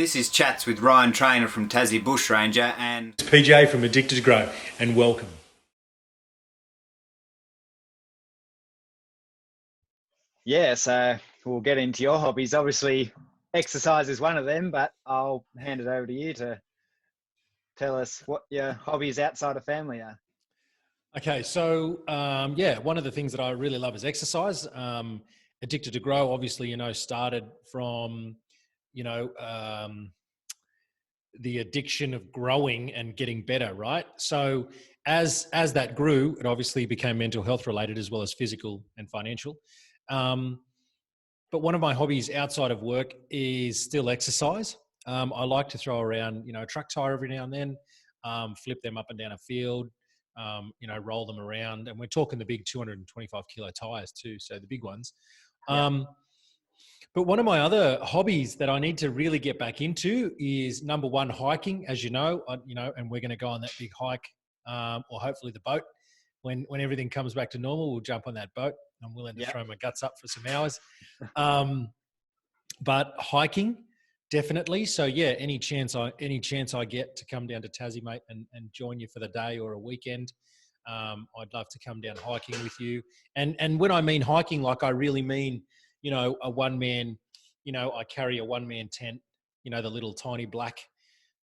This is Chats with Ryan Trainer from Tassie Bushranger and PJ from Addicted to Grow, and welcome. Yeah, so we'll get into your hobbies. Obviously, exercise is one of them, but I'll hand it over to you to tell us what your hobbies outside of family are. Okay, so one of the things that I really love is exercise. Addicted to Grow, obviously, started from, the addiction of growing and getting better, right? So as that grew, it obviously became mental health related as well as physical and financial. But one of my hobbies outside of work is still exercise. I like to throw around, a truck tire every now and then, flip them up and down a field, roll them around. And we're talking the big 225 kilo tires too, so the big ones. Yeah. But one of my other hobbies that I need to really get back into is number one, hiking, as you know, and we're going to go on that big hike, or hopefully the boat. When everything comes back to normal, we'll jump on that boat. I'm willing to throw my guts up for some hours. But hiking, definitely. So yeah, any chance I get to come down to Tassie, mate, and join you for the day or a weekend, I'd love to come down hiking with you. And when I mean hiking, like I really mean, a one man, I carry a one man tent, the little tiny black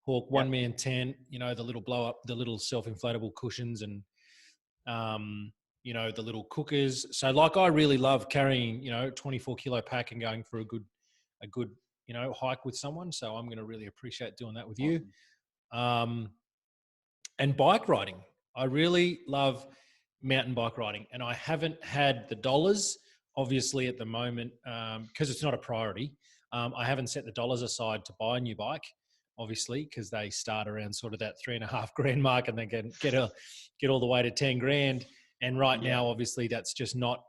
Hawk one man tent, the little blow up, the little self-inflatable cushions and, the little cookers. So like I really love carrying, 24 kilo pack and going for a good, hike with someone. So I'm going to really appreciate doing that with you. And bike riding. I really love mountain bike riding, and I haven't had the dollars, obviously, at the moment, because it's not a priority. I haven't set the dollars aside to buy a new bike, obviously, because they start around sort of that $3.5 grand mark, and they can get all the way to 10 grand. And right now, obviously, it's just not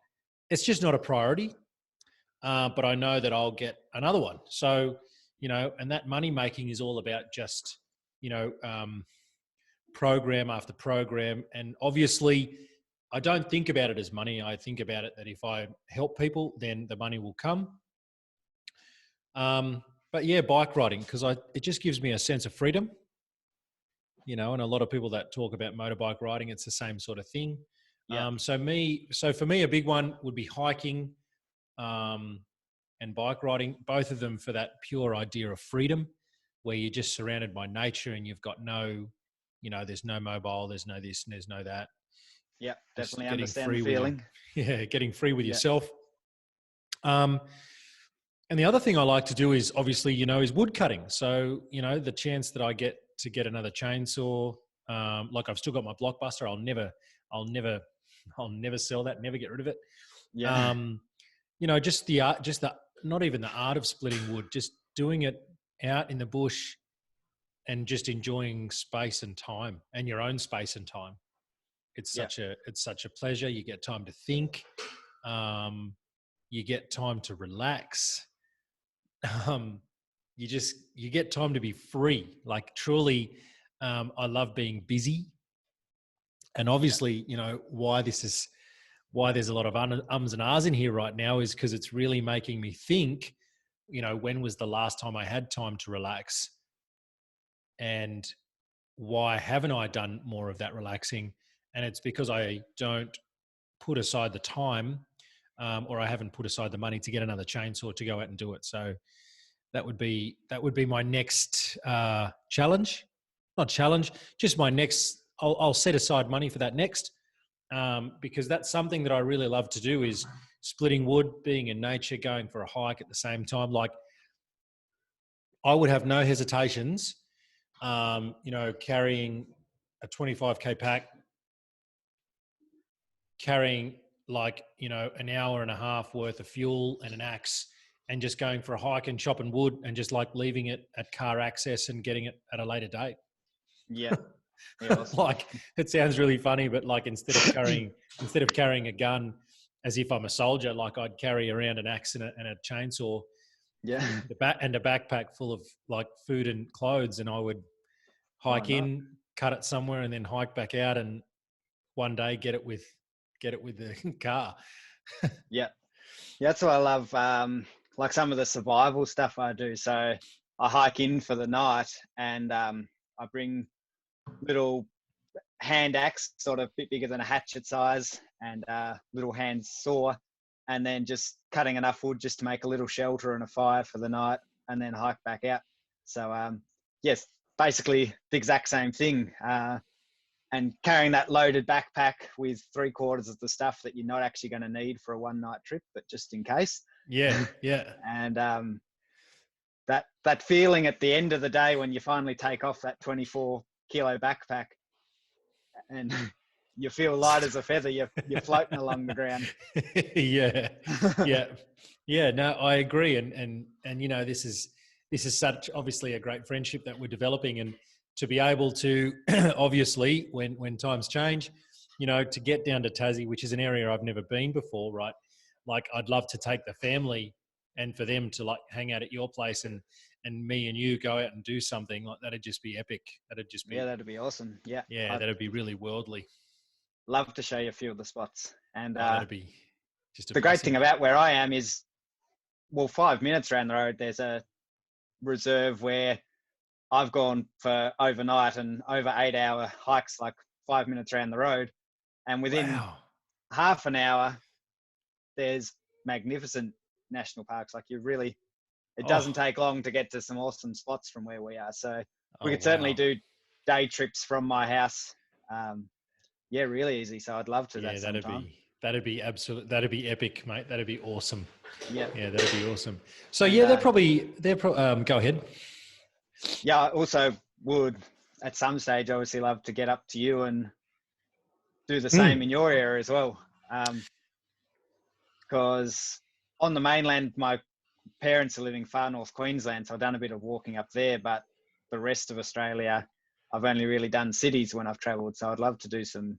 a priority. But I know that I'll get another one. So, and that money making is all about just, program after program. And obviously, I don't think about it as money. I think about it that if I help people, then the money will come. But yeah, bike riding, because it just gives me a sense of freedom. And a lot of people that talk about motorbike riding, it's the same sort of thing. Yeah. So for me, a big one would be hiking and bike riding, both of them for that pure idea of freedom, where you're just surrounded by nature and you've got no, there's no mobile, there's no this, and there's no that. Yeah, Just definitely understand the feeling. Getting free with yourself. And the other thing I like to do is obviously, is wood cutting. So, the chance that I get to get another chainsaw, like I've still got my Blockbuster. I'll never sell that, never get rid of it. Yeah. Just the art, not even the art of splitting wood, just doing it out in the bush and just enjoying space and time and your own space and time. It's such a pleasure. You get time to think. You get time to relax. You get time to be free. Like truly, I love being busy. And obviously, why there's a lot of ums and ahs in here right now is because it's really making me think, when was the last time I had time to relax? And why haven't I done more of that relaxing? And it's because I don't put aside the time, or I haven't put aside the money to get another chainsaw to go out and do it. So that would be my next challenge. Not challenge, just my next. I'll set aside money for that next, because that's something that I really love to do is splitting wood, being in nature, going for a hike at the same time. Like I would have no hesitations, carrying a 25K pack, carrying an hour and a half worth of fuel and an axe and just going for a hike and chopping wood and just like leaving it at car access and getting it at a later date. Yeah. Awesome. Like it sounds really funny, but like instead of carrying a gun as if I'm a soldier, like I'd carry around an axe and a chainsaw, and a backpack full of like food and clothes, and I would hike in, cut it somewhere, and then hike back out, and one day get it with the car. Yeah, that's what I love. Like some of the survival stuff I do. So I hike in for the night, and I bring little hand axe, sort of a bit bigger than a hatchet size, and little hand saw, and then just cutting enough wood just to make a little shelter and a fire for the night, and then hike back out. So yes, basically the exact same thing. And carrying that loaded backpack with 3/4 of the stuff that you're not actually going to need for a one night trip, but just in case. Yeah. And that feeling at the end of the day when you finally take off that 24-kilo backpack and you feel light as a feather, you're floating along the ground. Yeah. No, I agree. And you know, this is such obviously a great friendship that we're developing, and to be able to obviously when times change, you know, to get down to Tassie, which is an area I've never been before, right? Like I'd love to take the family and for them to like hang out at your place and me and you go out and do something like that'd just be epic. That'd just be, that'd be awesome. Yeah. That'd be really worldly. Love to show you a few of the spots. And that'd be just the great thing about where I am is, well, 5 minutes around the road, there's a reserve where I've gone for overnight and over 8-hour hikes, like 5 minutes around the road. And within half an hour, there's magnificent national parks. Like it doesn't take long to get to some awesome spots from where we are. So we could certainly do day trips from my house. Really easy. So I'd love to. Yeah, that'd be epic, mate. That'd be awesome. Yeah, that'd be awesome. So and, go ahead. Yeah, I also would at some stage obviously love to get up to you and do the same in your area as well. Because on the mainland, my parents are living far north Queensland, so I've done a bit of walking up there, but the rest of Australia, I've only really done cities when I've travelled. So I'd love to do some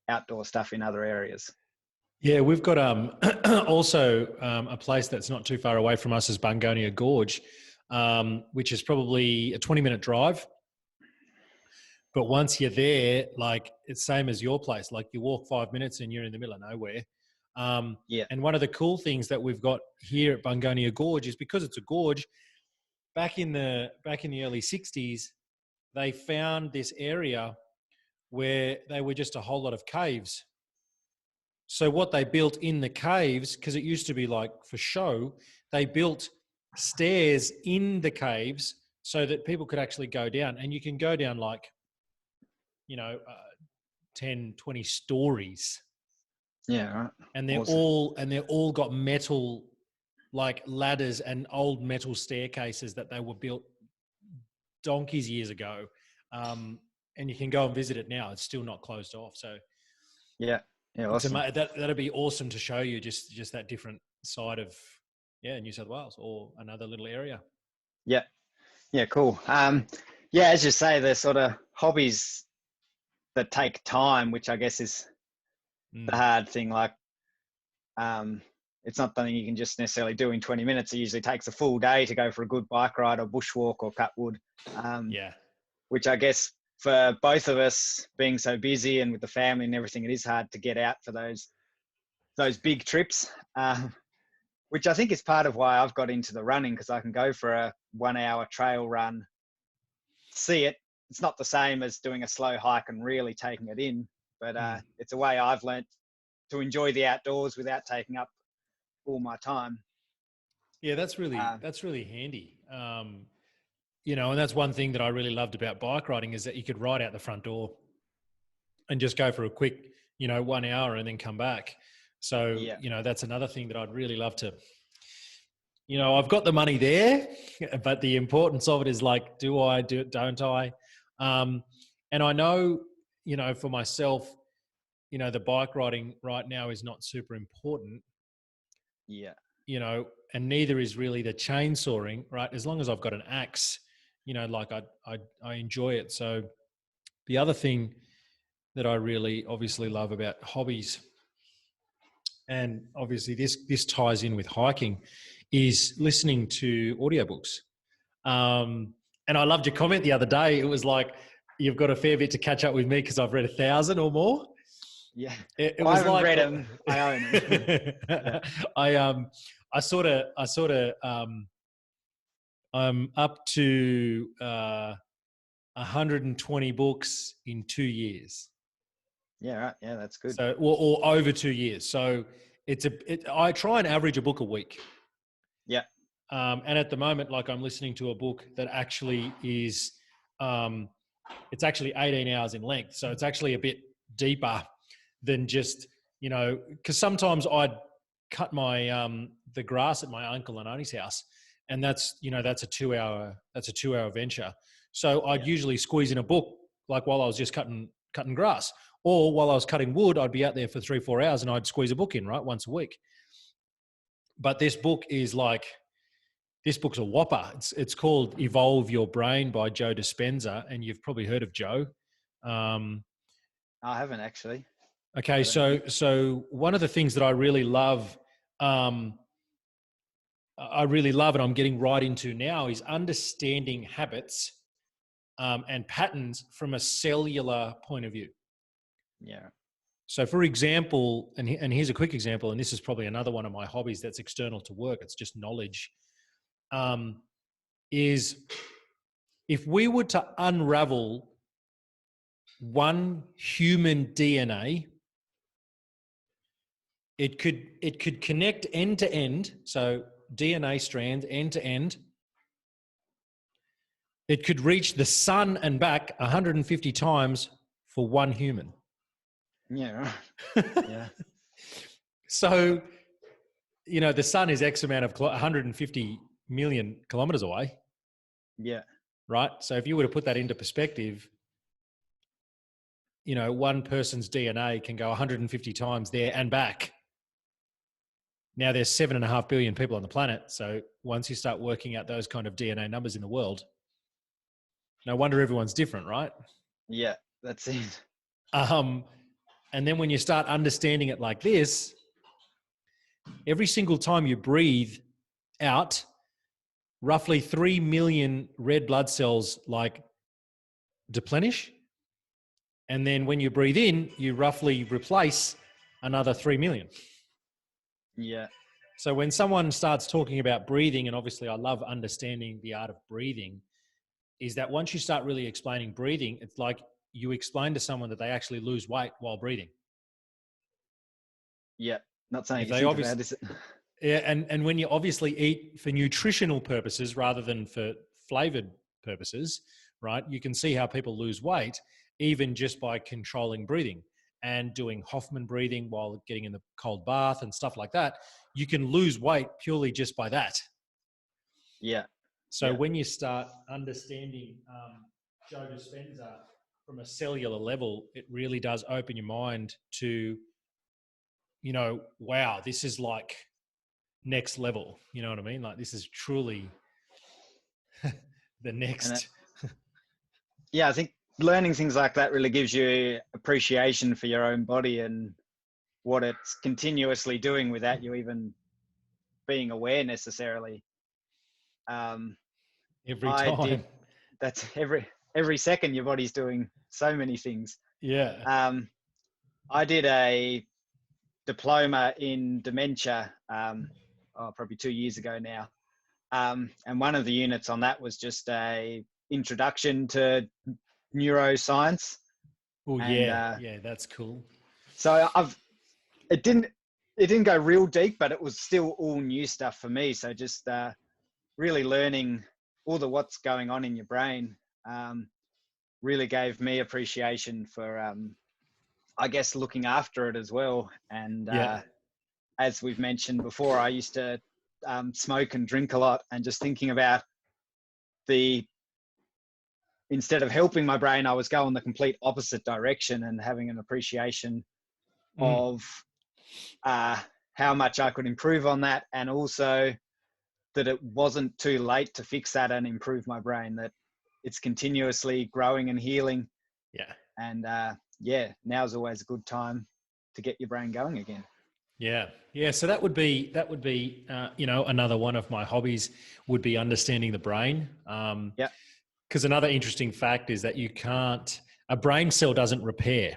outdoor stuff in other areas. Yeah, we've got also a place that's not too far away from us is Bungonia Gorge, which is probably a 20-minute drive. But once you're there, like it's same as your place. Like you walk 5 minutes and you're in the middle of nowhere. And one of the cool things that we've got here at Bungonia Gorge is because it's a gorge. Back in the early 60s, they found this area where they were just a whole lot of caves. So what they built in the caves, because it used to be like for show, they built stairs in the caves so that people could actually go down, and you can go down like, 10, 20 stories. Yeah, right. And they're all got metal like ladders and old metal staircases that they were built donkeys years ago. And you can go and visit it now. It's still not closed off. So yeah, awesome. That'd be awesome to show you just that different side of New South Wales or another little area. Yeah, cool. As you say, the sort of hobbies that take time, which I guess is the hard thing. Like, it's not something you can just necessarily do in 20 minutes. It usually takes a full day to go for a good bike ride or bushwalk or cut wood. Which I guess for both of us being so busy and with the family and everything, it is hard to get out for those big trips. Which I think is part of why I've got into the running, because I can go for a 1 hour trail run, see it. It's not the same as doing a slow hike and really taking it in, but it's a way I've learnt to enjoy the outdoors without taking up all my time. Yeah, that's really handy. And that's one thing that I really loved about bike riding is that you could ride out the front door and just go for a quick, 1 hour and then come back. So, that's another thing that I'd really love to, I've got the money there, but the importance of it is like, do I do it? Don't I? And I know, for myself, the bike riding right now is not super important. Yeah. And neither is really the chainsawing, right? As long as I've got an axe, like I enjoy it. So the other thing that I really obviously love about hobbies, and obviously this ties in with hiking, is listening to audiobooks. And I loved your comment the other day. It was like, you've got a fair bit to catch up with me because I've read 1,000 or more. Yeah. It was I haven't like, read them. I own them. I sort of I'm up to 120 books in 2 years. Yeah, right. Yeah, that's good. So, or over 2 years. So I try and average a book a week. Yeah. And at the moment, like I'm listening to a book that actually is, it's actually 18 hours in length. So it's actually a bit deeper than just, because sometimes I'd cut my, the grass at my uncle and auntie's house. And that's a 2 hour venture. So I'd usually squeeze in a book, like while I was just cutting grass, or while I was cutting wood, I'd be out there for 3-4 hours and I'd squeeze a book in, right, once a week. But this book's a whopper. It's called Evolve Your Brain by Joe Dispenza, and you've probably heard of Joe. I haven't actually. Okay, so one of the things that I really love, and I'm getting right into now, is understanding habits and patterns from a cellular point of view. Yeah. So, for example, and here's a quick example, and this is probably another one of my hobbies that's external to work. It's just knowledge. Is if we were to unravel one human DNA, it could connect end to end. So DNA strands end to end. It could reach the sun and back 150 times for one human. Yeah. Right. Yeah. So, the sun is X amount of 150 million kilometers away. Yeah. Right. So if you were to put that into perspective, one person's DNA can go 150 times there and back. Now there's 7.5 billion people on the planet. So once you start working out those kind of DNA numbers in the world, no wonder everyone's different, right? Yeah, that's it. And then when you start understanding it like this, every single time you breathe out, roughly 3 million red blood cells deplenish. And then when you breathe in, you roughly replace another 3 million. Yeah. So when someone starts talking about breathing, and obviously I love understanding the art of breathing, is that once you start really explaining breathing, it's like you explain to someone that they actually lose weight while breathing. Yeah. Not saying you think about it. Yeah, and when you obviously eat for nutritional purposes rather than for flavored purposes, right, you can see how people lose weight even just by controlling breathing and doing Hoffman breathing while getting in the cold bath and stuff like that. You can lose weight purely just by that. Yeah. So when you start understanding Joe Dispenza from a cellular level, it really does open your mind to, wow, this is like next level. You know what I mean? Like this is truly the next. I think learning things like that really gives you appreciation for your own body and what it's continuously doing without you even being aware necessarily. Every time. That's every second your body's doing so many things. Yeah. I did a diploma in dementia probably 2 years ago now. And one of the units on that was just a introduction to neuroscience. Oh yeah, that's cool. So it didn't go real deep, but it was still all new stuff for me. So just really learning all the what's going on in your brain really gave me appreciation for I guess looking after it as well. And as we've mentioned before, I used to smoke and drink a lot, and just thinking about instead of helping my brain, I was going the complete opposite direction and having an appreciation of how much I could improve on that. And also that it wasn't too late to fix that and improve my brain, that it's continuously growing and healing. Yeah. And now's always a good time to get your brain going again. Yeah. Yeah. So that would be, another one of my hobbies would be understanding the brain. Because another interesting fact is that a brain cell doesn't repair.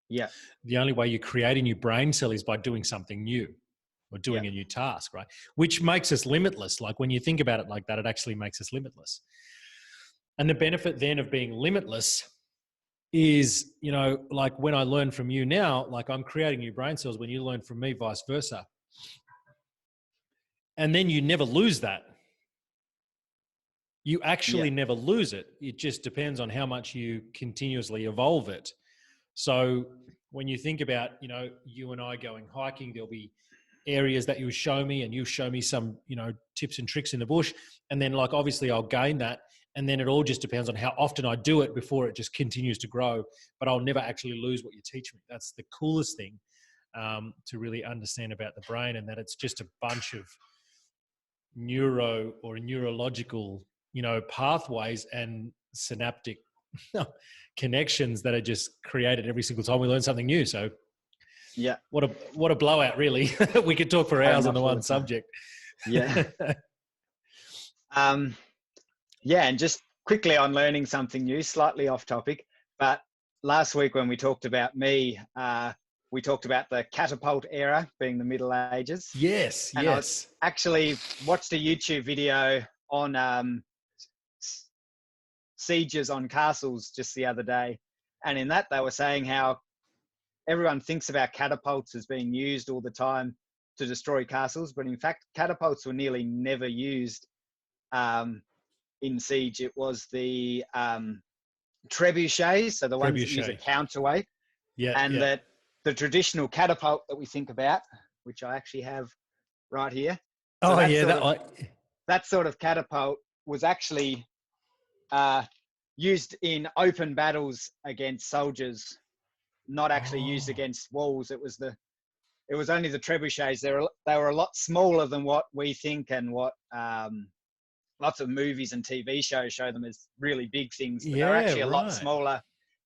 Yeah. The only way you create a new brain cell is by doing something new. or doing a new task, right? Which makes us limitless. Like when you think about it like that, it actually makes us limitless. And the benefit then of being limitless is, you know, like when I learn from you now, like I'm creating new brain cells when you learn from me, vice versa. And then you never lose that. You actually never lose it. It just depends on how much you continuously evolve it. So when you think about, you know, you and I going hiking, there'll be areas that you'll show me and you show me some, you know, tips and tricks in the bush. And then like, obviously I'll gain that. And then it all just depends on how often I do it before it just continues to grow. But I'll never actually lose what you teach me. That's the coolest thing to really understand about the brain, and that it's just a bunch of neurological, you know, pathways and synaptic connections that are just created every single time we learn something new. So what a blowout, really. We could talk for hours on the one subject. And just quickly on learning something new, slightly off topic, but last week when we talked about me, we talked about the catapult era being the Middle Ages. Yes, and I actually watched a YouTube video on sieges on castles just the other day. And in that, they were saying how everyone thinks about catapults as being used all the time to destroy castles. But in fact, catapults were nearly never used in siege. It was the trebuchets, so the ones that use a counterweight. That the traditional catapult that we think about, which I actually have right here. So that sort of catapult was actually used in open battles against soldiers, not actually used against walls. It was only the trebuchets. They were a lot smaller than what we think, and what lots of movies and TV shows show them as really big things. But they're actually a lot smaller,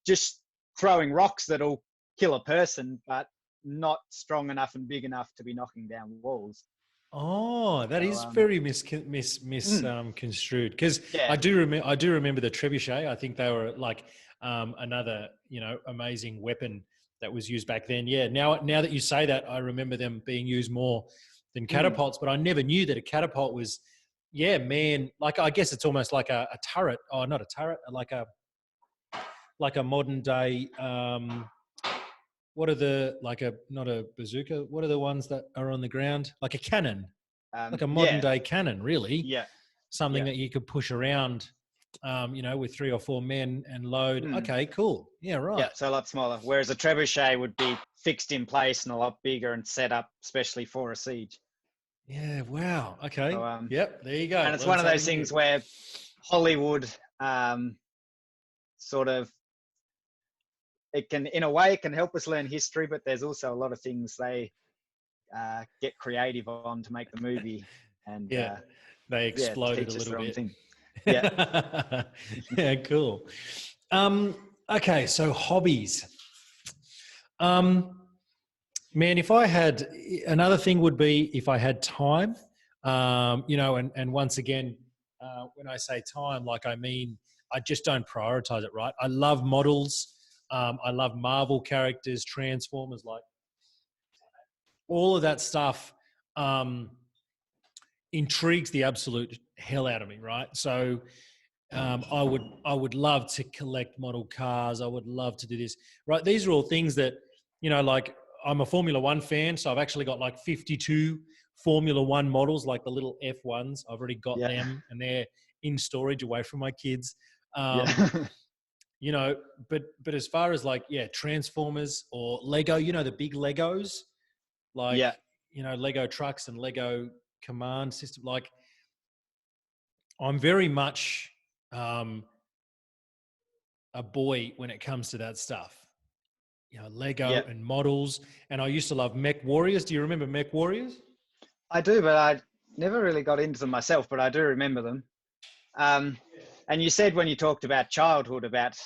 just throwing rocks that'll kill a person, but not strong enough and big enough to be knocking down walls. Oh, that is very misconstrued. Because I do remember the trebuchet. I think they were like another, you know, amazing weapon that was used back then. Yeah. Now that you say that, I remember them being used more than catapults. But I never knew that a catapult was, like I guess it's almost like a turret. Oh, not a turret, like a modern day. What are the, not a bazooka? What are the ones that are on the ground? Like a cannon, like a modern day cannon, really. Yeah. Something that you could push around, you know, with 3 or 4 men and load. Okay, cool. Yeah, right. Yeah, so a lot smaller. Whereas a trebuchet would be fixed in place and a lot bigger and set up especially for a siege. Yeah, wow. Okay. So, yep, there you go. And it's one of those things where Hollywood sort of, it can, in a way, it can help us learn history, but there's also a lot of things they get creative on to make the movie. And they exploded a little bit. Yeah. Yeah, cool. Okay, so hobbies. Man, if I had, another thing would be if I had time, you know, and once again, when I say time, like I mean, I just don't prioritize it, right? I love models. I love Marvel characters, Transformers, like all of that stuff intrigues the absolute hell out of me, right? So I would love to collect model cars. I would love to do this, right? These are all things that, you know, like I'm a Formula One fan, so I've actually got like 52 Formula One models, like the little F1s. I've already got them, and they're in storage away from my kids. You know, but as far as like, Transformers or Lego, you know, the big Legos, like, you know, Lego trucks and Lego command system. Like, I'm very much a boy when it comes to that stuff. You know, Lego and models. And I used to love Mech Warriors. Do you remember Mech Warriors? I do, but I never really got into them myself, but I do remember them. And you said when you talked about childhood about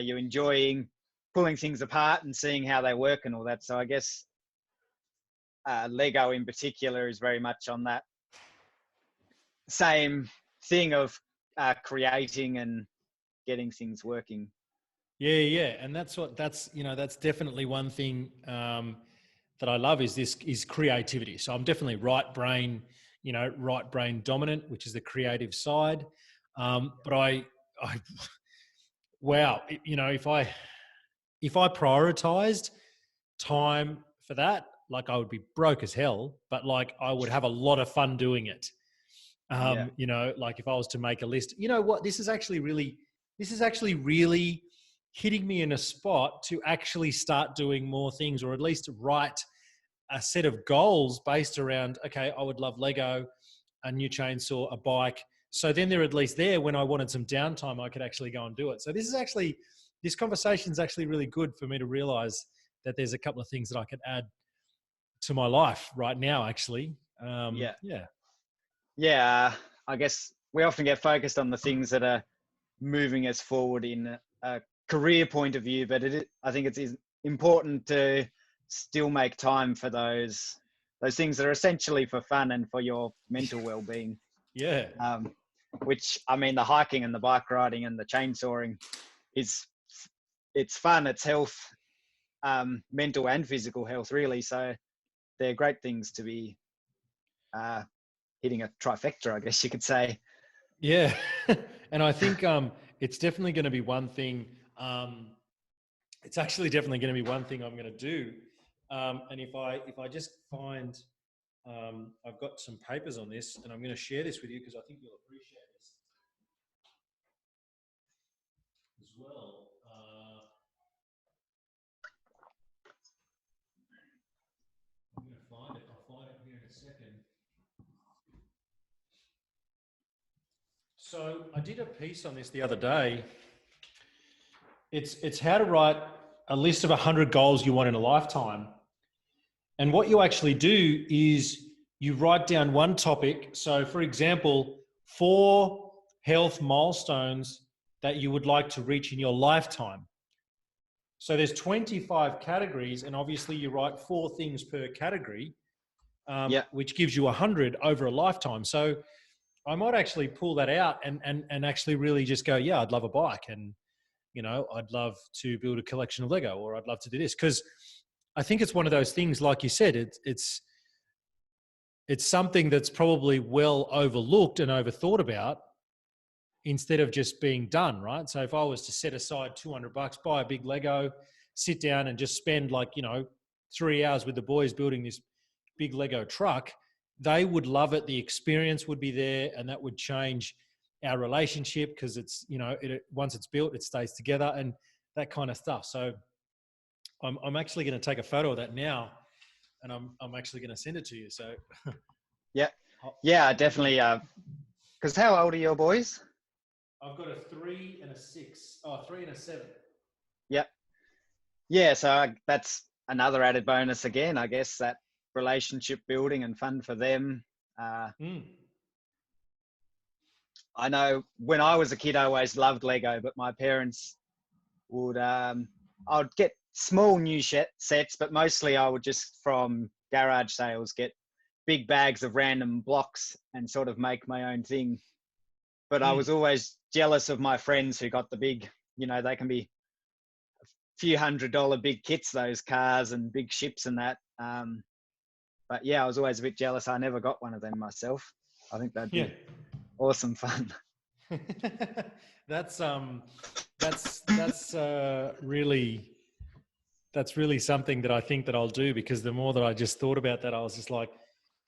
you enjoying pulling things apart and seeing how they work and all that. So I guess Lego in particular is very much on that same thing of creating and getting things working. Yeah. And that's definitely one thing that I love is creativity. So I'm definitely right brain dominant, which is the creative side. But wow, if I prioritized time for that, like I would be broke as hell, but like I would have a lot of fun doing it. Yeah. Like if I was to make a list, you know what, this is actually really hitting me in a spot to actually start doing more things, or at least write a set of goals based around, okay, I would love Lego, a new chainsaw, a bike. So then they're at least there when I wanted some downtime, I could actually go and do it. So this conversation is actually really good for me to realize that there's a couple of things that I could add to my life right now, actually. Yeah. Yeah. Yeah. I guess we often get focused on the things that are moving us forward in a career point of view, but I think it's important to still make time for those things that are essentially for fun and for your mental well-being. Yeah. Which, I mean, the hiking and the bike riding and the chainsawing it's fun, it's health, mental and physical health, really. So they're great things to be hitting a trifecta, I guess you could say. Yeah. And I think it's definitely going to be one thing. It's actually definitely going to be one thing I'm going to do. And if I just find, I've got some papers on this, and I'm going to share this with you because I think you'll appreciate this as well. I'm going to find it. I'll find it here in a second. So I did a piece on this the other day. It's how to write a list of 100 goals you want in a lifetime. And what you actually do is you write down one topic. So for example, 4 health milestones that you would like to reach in your lifetime. So there's 25 categories, and obviously you write 4 things per category, which gives you 100 over a lifetime. So I might actually pull that out and actually really just go, yeah, I'd love a bike, and I'd love to build a collection of Lego, or I'd love to do this, because I think it's one of those things, like you said, it's something that's probably well overlooked and overthought about instead of just being done, right? So if I was to set aside $200, buy a big Lego, sit down and just spend 3 hours with the boys building this big Lego truck, they would love it. The experience would be there, and that would change our relationship, because it's, once it's built, it stays together and that kind of stuff. So I'm actually going to take a photo of that now, and I'm actually going to send it to you. So yeah, definitely. Because how old are your boys? I've got a 3 and a 6. 3 and a 7. Yeah. So that's another added bonus again, I guess, that relationship building and fun for them. I know when I was a kid, I always loved Lego, but my parents would, I'd get small new sets, but mostly I would just, from garage sales, get big bags of random blocks and sort of make my own thing. But I was always jealous of my friends who got the big, they can be a few $100 big kits, those cars and big ships and that. But yeah, I was always a bit jealous. I never got one of them myself. I think that'd be awesome fun. That's really something that I think that I'll do, because the more that I just thought about that, I was just like,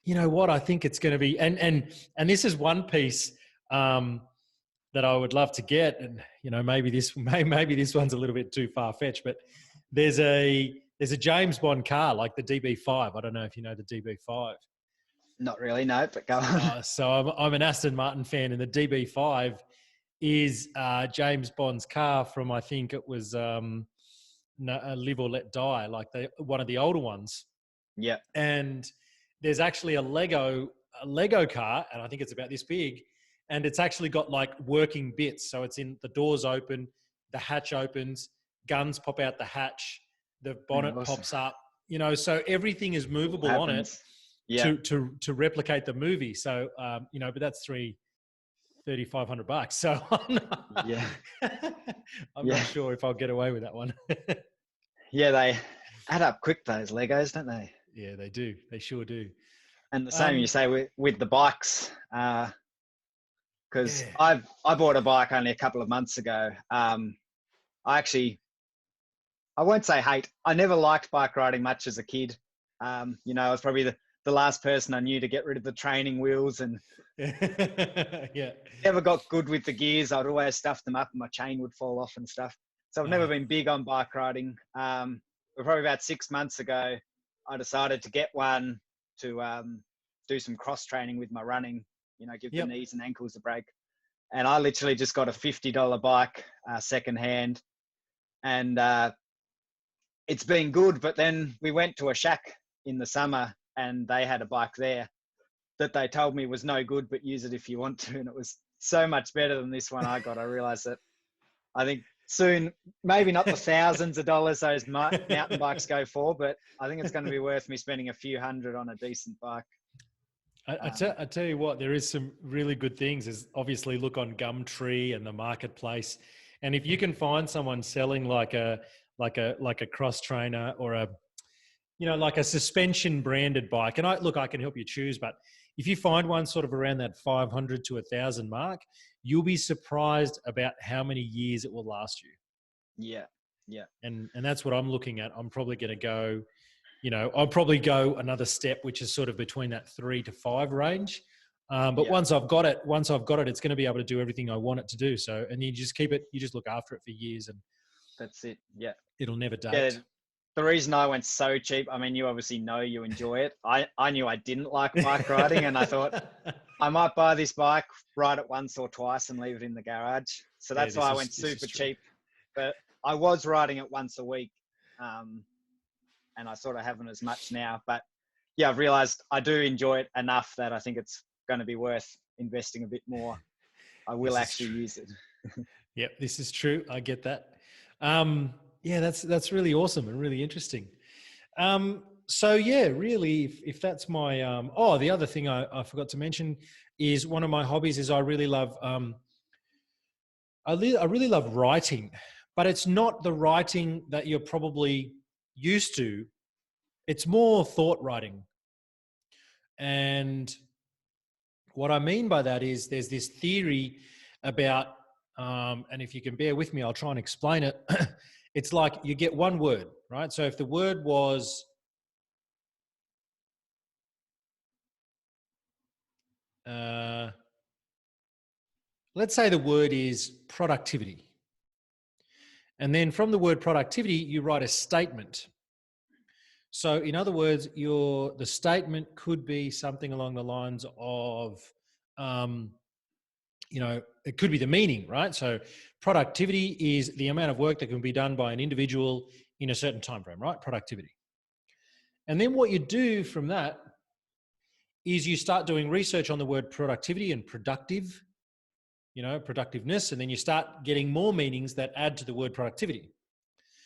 you know what, I think it's going to be, and this is one piece that I would love to get, and maybe this one's a little bit too far fetched, but there's a James Bond car, like the DB5. I don't know if you know the DB5. Not really, no, but go on. So I'm an Aston Martin fan, and the DB5 is James Bond's car from, I think it was Live or Let Die, like one of the older ones. Yeah. And there's actually a Lego car, and I think it's about this big, and it's actually got like working bits. So it's the doors open, the hatch opens, guns pop out the hatch, the bonnet pops up, so everything is movable on it to replicate the movie. So, but that's $3,500. So I'm not sure if I'll get away with that one. Yeah, they add up quick, those Legos, don't they? Yeah, they do. They sure do. And the same you say with the bikes, because Yeah. I bought a bike only a couple of months ago. I won't say hate. I never liked bike riding much as a kid. I was probably the last person I knew to get rid of the training wheels, and Yeah. never got good with the gears. I'd always stuff them up and my chain would fall off and stuff. So I've never been big on bike riding. Probably about 6 months ago, I decided to get one to do some cross training with my running, give the knees and ankles a break. And I literally just got a $50 bike secondhand, and it's been good. But then we went to a shack in the summer and they had a bike there that they told me was no good, but use it if you want to. And it was so much better than this one I got. I realized that I think soon, maybe not the thousands of dollars those mountain bikes go for, but I think it's going to be worth me spending a few hundred on a decent bike. I tell you what, there is some really good things. Is obviously look on Gumtree and the marketplace, and if you can find someone selling like a cross trainer or like a suspension branded bike, and I can help you choose, but if you find one sort of around that 500 to 1,000 mark, you'll be surprised about how many years it will last you. Yeah. And that's what I'm looking at. I'm probably going to go. I'll probably go another step, which is sort of between that 3 to 5 range. But once I've got it, it's going to be able to do everything I want it to do. So, and you just keep it, you just look after it for years, and that's it. Yeah. It'll never date. Yeah, the reason I went so cheap, I mean, you obviously know you enjoy it. I knew I didn't like bike riding, and I thought I might buy this bike, ride it once or twice and leave it in the garage. So that's why I went super cheap. But I was riding it once a week. And I sort of haven't as much now, but yeah, I've realized I do enjoy it enough that I think it's going to be worth investing a bit more. I will actually use it. Yep, this is true. I get that. Yeah, that's really awesome and really interesting. So yeah, really, if that's my the other thing I forgot to mention is one of my hobbies is I really love I really love writing, but it's not the writing that you're probably used to. It's more thought writing. And what I mean by that is there's this theory about, and if you can bear with me, I'll try and explain it. It's like you get one word, right? So if the word was, let's say the word is productivity. And then from the word productivity, you write a statement. So in other words, the statement could be something along the lines of, it could be the meaning, right? So productivity is the amount of work that can be done by an individual in a certain time frame, right? Productivity. And then what you do from that is you start doing research on the word productivity and productive, productiveness, and then you start getting more meanings that add to the word productivity.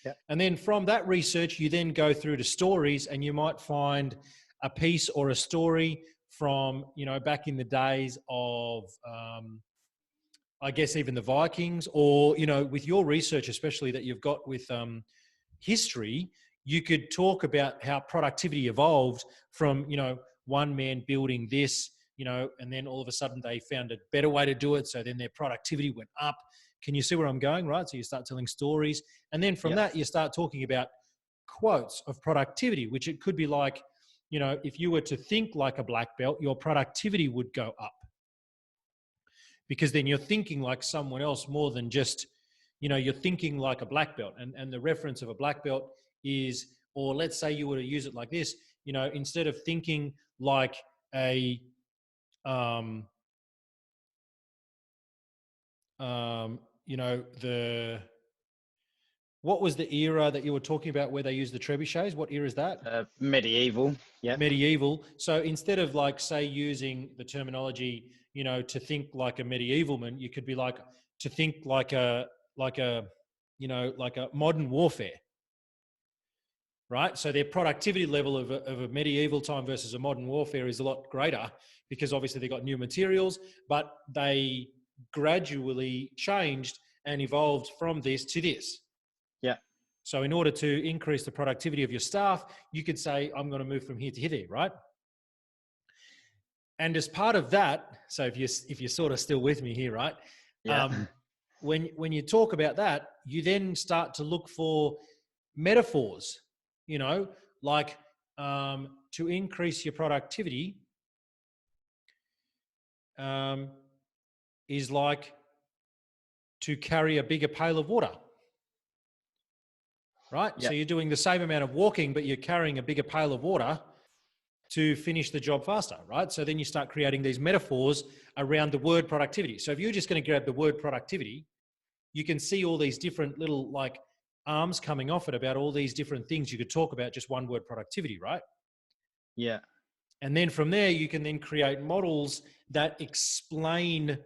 Yep. And then from that research, you then go through to stories, and you might find a piece or a story from, back in the days of, I guess even the Vikings, or, with your research, especially that you've got with history, you could talk about how productivity evolved from, one man building this, and then all of a sudden they found a better way to do it. So then their productivity went up. Can you see where I'm going, right? So you start telling stories. And then from that, you start talking about quotes of productivity, which it could be like, if you were to think like a black belt, your productivity would go up. Because then you're thinking like someone else more than just, you're thinking like a black belt. And the reference of a black belt is, or let's say you were to use it like this, instead of thinking like a, what was the era that you were talking about where they used the trebuchets? What era is that? Medieval. Yeah. Medieval. So instead of like, say, using the terminology, to think like a medievalman, you could be like, to think like a modern warfare. Right? So their productivity level of a medieval time versus a modern warfare is a lot greater because obviously they got new materials, but they gradually changed and evolved from this to this. Yeah. So in order to increase the productivity of your staff, you could say, I'm going to move from here to here, right? And as part of that, so if you're sort of still with me here, right? Yeah. When you talk about that, you then start to look for metaphors, like to increase your productivity is like to carry a bigger pail of water, right? Yeah. So you're doing the same amount of walking, but you're carrying a bigger pail of water to finish the job faster, right? So then you start creating these metaphors around the word productivity. So if you're just going to grab the word productivity, you can see all these different little like arms coming off it about all these different things you could talk about just one word productivity, right? Yeah. And then from there, you can then create models that explain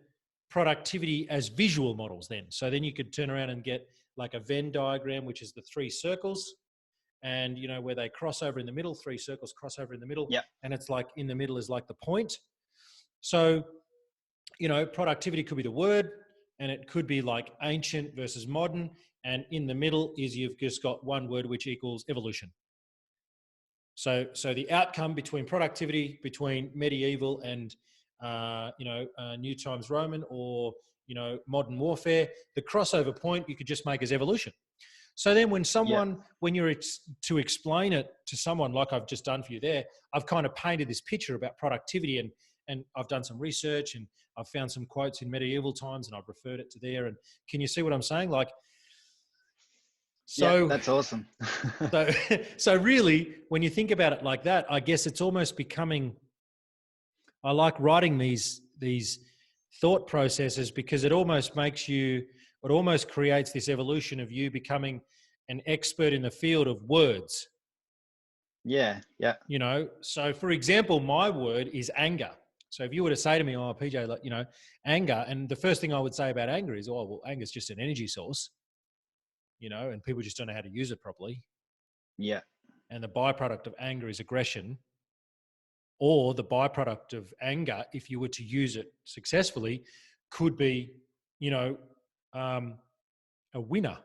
productivity as visual models then. So then you could turn around and get like a Venn diagram, which is the 3 circles, and where they cross over in the middle, 3 circles cross over in the middle. Yeah. And it's like in the middle is like the point. So, productivity could be the word, and it could be like ancient versus modern. And in the middle is you've just got one word, which equals evolution. So the outcome between productivity, between medieval and, New Times Roman or, modern warfare, the crossover point you could just make as evolution. So then when you're to explain it to someone like I've just done for you there, I've kind of painted this picture about productivity and I've done some research and I've found some quotes in medieval times and I've referred it to there. And can you see what I'm saying? Yeah, that's awesome. So really, when you think about it like that, I guess it's almost becoming, I like writing these thought processes because it almost creates this evolution of you becoming an expert in the field of words. Yeah. So for example, my word is anger. So if you were to say to me, oh, PJ, anger, and the first thing I would say about anger is, oh, well, anger is just an energy source, and people just don't know how to use it properly. Yeah. And the byproduct of anger is aggression, or the byproduct of anger, if you were to use it successfully, could be, a winner.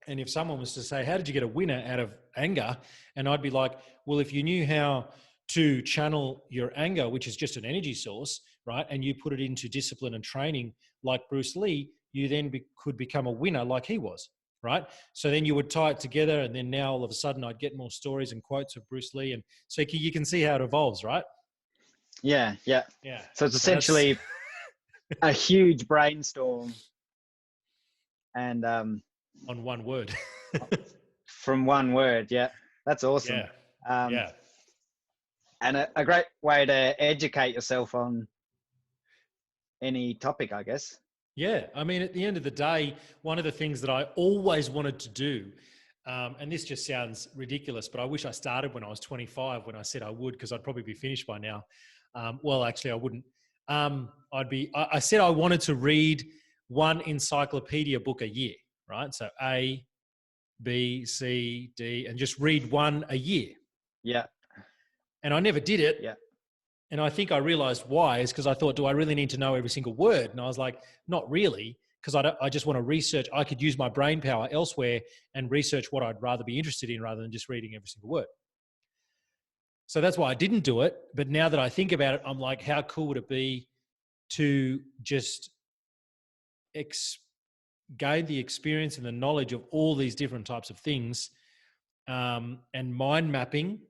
And if someone was to say, how did you get a winner out of anger? And I'd be like, well, if you knew how to channel your anger, which is just an energy source, right? And you put it into discipline and training like Bruce Lee, you then could become a winner like he was, right? So then you would tie it together and then now all of a sudden I'd get more stories and quotes of Bruce Lee. And so you can see how it evolves, right? Yeah. So it's essentially a huge brainstorm and on one word. from one word. Yeah, that's awesome. Yeah. And a great way to educate yourself on any topic, I guess. Yeah. I mean, at the end of the day, one of the things that I always wanted to do, and this just sounds ridiculous, but I wish I started when I was 25 when I said I would, because I'd probably be finished by now. Well, actually, I wouldn't. I said I wanted to read one encyclopedia book a year, right? So A, B, C, D, and just read one a year. Yeah. And I never did it. Yeah. And I think I realized why is because I thought, do I really need to know every single word? And I was like, not really, because I just want to research. I could use my brain power elsewhere and research what I'd rather be interested in rather than just reading every single word. So that's why I didn't do it. But now that I think about it, I'm like, how cool would it be to just gain the experience and the knowledge of all these different types of things, and mind mapping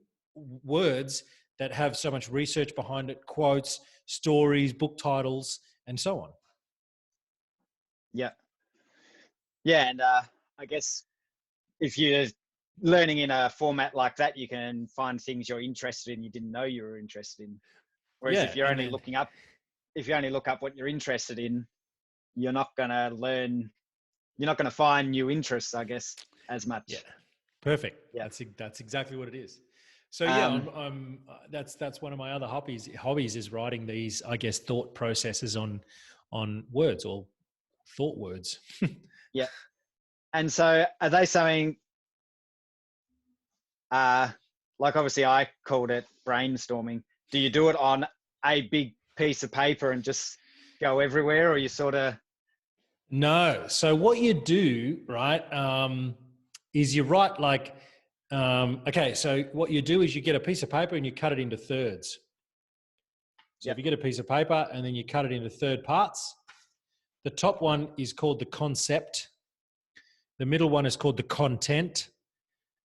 words that have so much research behind it, quotes, stories, book titles, and so on. Yeah. And I guess if you're learning in a format like that, you can find things you're interested in you didn't know you were interested in. Whereas if you only look up what you're interested in, you're not going to find new interests, I guess, as much. Yeah. Perfect. Yeah. That's exactly what it is. So yeah, that's one of my other hobbies is writing these, I guess, thought processes on words or thought words. Yeah. And so are they something, like obviously I called it brainstorming. Do you do it on a big piece of paper and just go everywhere, or you sort of? No. So what you do, right, is you write like, okay, so what you do is you get a piece of paper and you cut it into thirds. So if you get a piece of paper and then you cut it into third parts, the top one is called the concept. The middle one is called the content.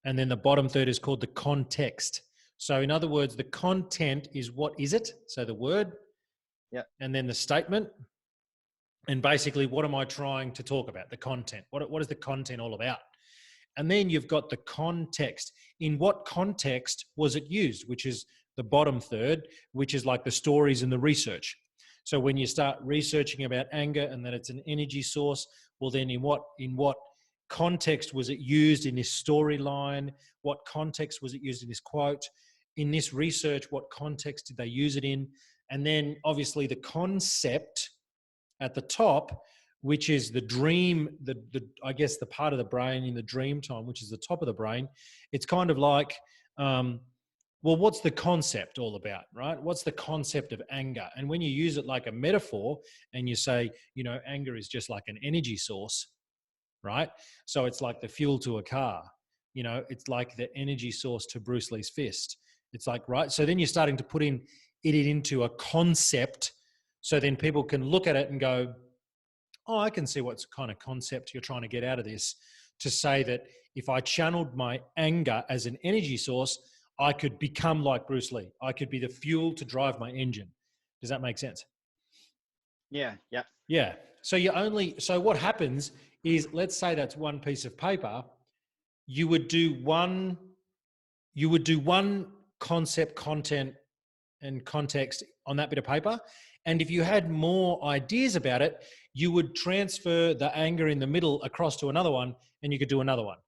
And then the bottom third is called the context. So in other words, the content is what is it? So the word, and then the statement. And basically, what am I trying to talk about? The content. What is the content all about? And then you've got the context. In what context was it used? Which is the bottom third, which is like the stories and the research. So when you start researching about anger and that it's an energy source, well then in what context was it used in this storyline? What context was it used in this quote? In this research, what context did they use it in? And then obviously the concept at the top, which is the dream, I guess the part of the brain in the dream time, which is the top of the brain. It's kind of like, well, what's the concept all about, right? What's the concept of anger? And when you use it like a metaphor and you say, you know, anger is just like an energy source, right? So it's like the fuel to a car, you know, it's like the energy source to Bruce Lee's fist. It's like, right? So then you're starting to put it into a concept. So then people can look at it and go, oh, I can see what kind of concept you're trying to get out of this, to say that if I channeled my anger as an energy source, I could become like Bruce Lee. I could be the fuel to drive my engine. Does that make sense? Yeah. Yeah. So what happens is, let's say that's one piece of paper. You would do one concept, content, and context on that bit of paper. And if you had more ideas about it, you would transfer the anger in the middle across to another one, and you could do another one.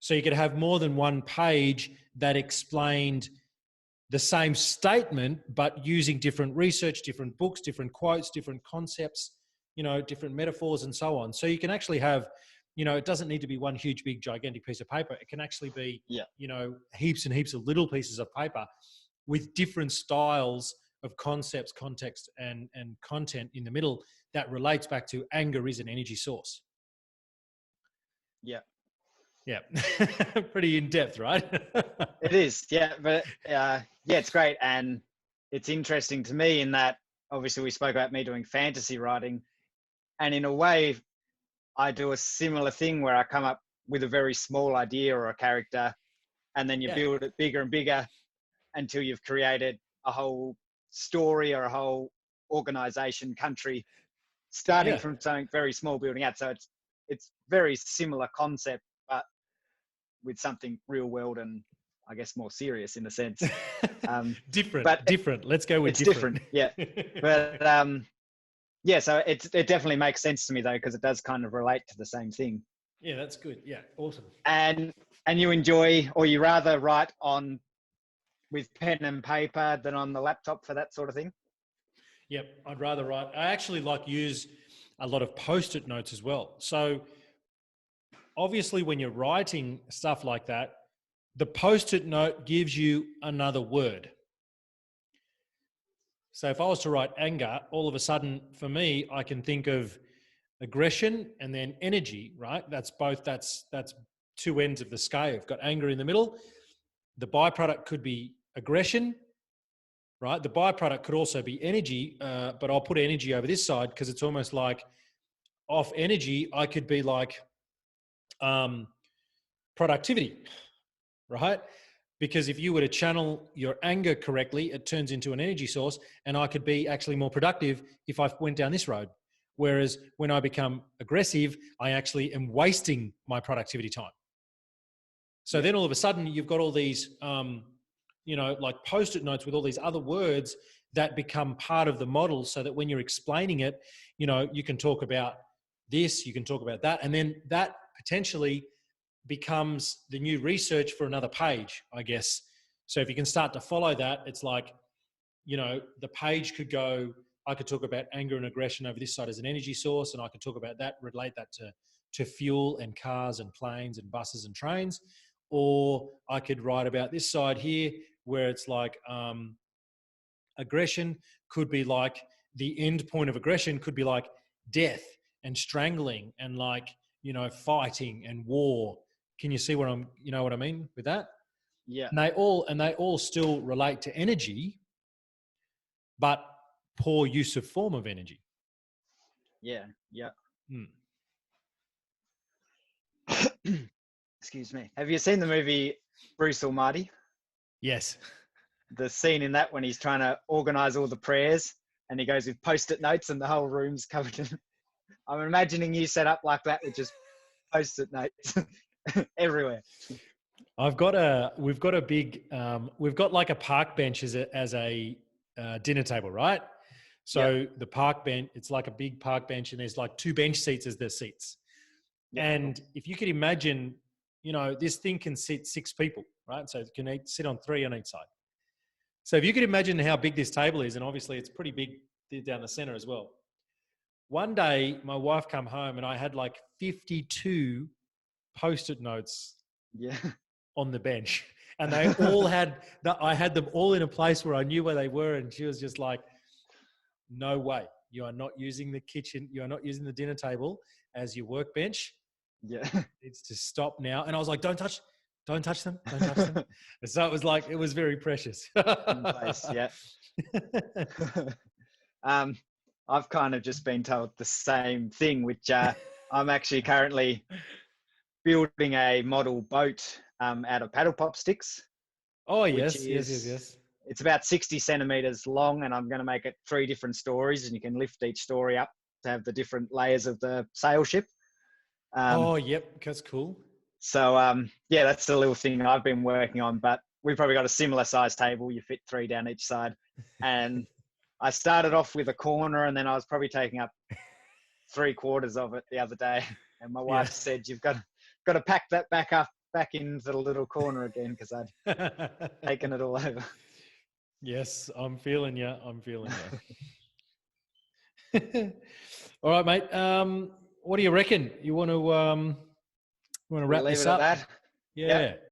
So you could have more than one page that explained the same statement, but using different research, different books, different quotes, different concepts, you know, different metaphors and so on. So you can actually have, you know, it doesn't need to be one huge, big, gigantic piece of paper. It can actually be, you know, heaps and heaps of little pieces of paper with different styles of concepts, context, and content in the middle that relates back to anger is an energy source. Yeah. Pretty in depth, right? It is. Yeah. But it's great. And it's interesting to me in that obviously we spoke about me doing fantasy writing. And in a way, I do a similar thing where I come up with a very small idea or a character, and then you build it bigger and bigger until you've created a whole story or a whole organization, country, starting from something very small, building out. So it's very similar concept, but with something real world and I guess more serious in a sense. Different. Let's go with different. Yeah. But so it definitely makes sense to me though, because it does kind of relate to the same thing. Yeah, that's good. Yeah, awesome. And you enjoy, or you rather write with pen and paper than on the laptop for that sort of thing? Yep, I'd rather write. I actually use a lot of Postit notes as well. So obviously when you're writing stuff like that, the Postit note gives you another word. So if I was to write anger, all of a sudden for me, I can think of aggression and then energy, right? That's two ends of the scale. You've got anger in the middle. The byproduct could be aggression, right? The byproduct could also be energy, but I'll put energy over this side because it's almost like off energy, I could be like productivity, right? Because if you were to channel your anger correctly, it turns into an energy source, and I could be actually more productive if I went down this road. Whereas when I become aggressive, I actually am wasting my productivity time. So then all of a sudden you've got all these, like Post-it notes with all these other words that become part of the model, so that when you're explaining it, you can talk about this, you can talk about that, and then that potentially becomes the new research for another page, I guess. So if you can start to follow that, it's like, the page could go, I could talk about anger and aggression over this side as an energy source, and I could talk about that, relate that to fuel and cars and planes and buses and trains. Or I could write about this side here where it's like aggression could be like, the end point of aggression could be like death and strangling and like, fighting and war, Can you see you know what I mean with that? Yeah. And they all still relate to energy, but poor use of form of energy. Yeah. Yeah. Hmm. Excuse me. Have you seen the movie Bruce Almighty? Yes. The scene in that when he's trying to organize all the prayers and he goes with Post-it notes and the whole room's covered in. I'm imagining you set up like that with just Post-it notes everywhere. We've got a big, we've got like a park bench as a dinner table, right? So the park bench, it's like a big park bench, and there's like 2 bench seats as the seats. Yep. And if you could imagine, you know, this thing can sit 6 people, right? So it can sit on 3 on each side. So if you could imagine how big this table is, and obviously it's pretty big down the center as well. One day, my wife come home and I had like 52 Post-it notes Yeah. on the bench, and they all I had them all in a place where I knew where they were, and she was just like, "No way, you are not using the kitchen, you are not using the dinner table as your workbench. Yeah. It's to stop now." And I was like, don't touch them, don't touch them. And so it was very precious. In place. Yeah. I've kind of just been told the same thing, which I'm actually currently building a model boat out of paddle pop sticks. Oh, yes. It's about 60 centimeters long, and I'm going to make it 3 different stories, and you can lift each story up to have the different layers of the sail ship. Yep, that's cool. So yeah, that's the little thing I've been working on, but we've probably got a similar size table. You fit 3 down each side. And I started off with a corner, and then I was probably taking up 3/4 of it the other day. And my wife said, "You've got to pack that back into the little corner again," because I'd taken it all over. Yes, I'm feeling you. All right, mate. What do you reckon? You want to wrap Leave this it up? at that. Yeah. Yep.